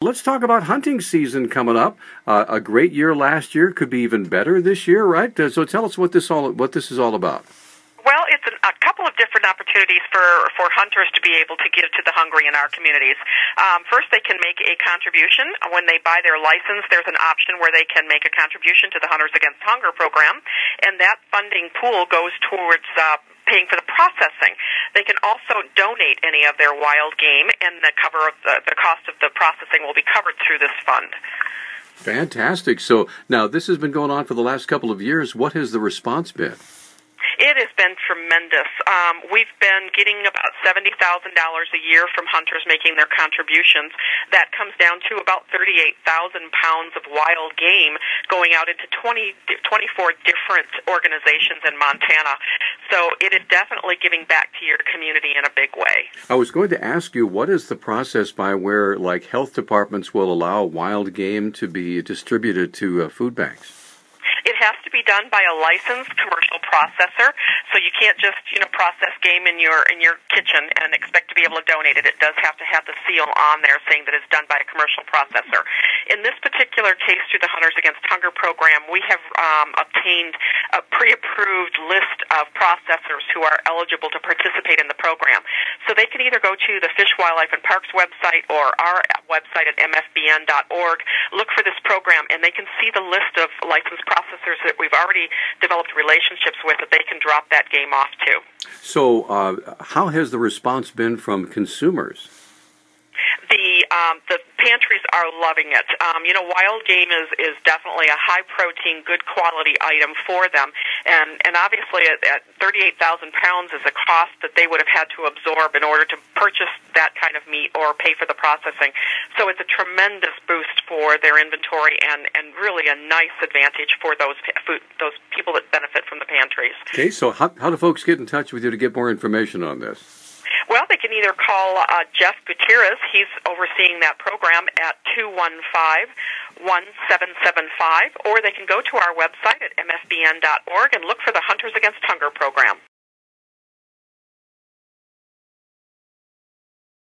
Let's talk about hunting season coming up. A great year last year, could be even better this year, right? So tell us what this is all about. Well, it's a couple of different opportunities for hunters to be able to give to the hungry in our communities. First, they can make a contribution. When they buy their license, there's an option where they can make a contribution to the Hunters Against Hunger program, and that funding pool goes towards paying for the processing. They can also donate any of their wild game, and the cost of the processing will be covered through this fund. Fantastic. So now this has been going on for the last couple of years. What has the response been? It has been tremendous. We've been getting about $70,000 a year from hunters making their contributions. That comes down to about 38,000 pounds of wild game going out into 24 different organizations in Montana. So it is definitely giving back to your community in a big way. I was going to ask you, what is the process by where, like, health departments will allow wild game to be distributed to food banks? It has to be done by a licensed commercial processor, so you can't just process game in your kitchen and expect to be able to donate it. It does have to have the seal on there saying that it's done by a commercial processor. In this particular case, through the Hunters Against Hunger program, we have obtained a pre-approved list of processors who are eligible to participate in the program. So they can either go to the Fish, Wildlife, and Parks website or our website at mfbn.org, look for this program, and they can see the list of licensed processors that we've already developed relationships with that they can drop that game off to. So how has the response been from consumers? The pantries are loving it. Wild game is definitely a high-protein, good-quality item for them. And obviously at 38,000 pounds is a cost that they would have had to absorb in order to purchase that kind of meat or pay for the processing. So it's a tremendous boost for their inventory and really a nice advantage for those people that benefit from the pantries. Okay, so how do folks get in touch with you to get more information on this? Well, they can either call Jeff Gutierrez, he's overseeing that program, at 215-1775, or they can go to our website at mfbn.org and look for the Hunters Against Hunger program.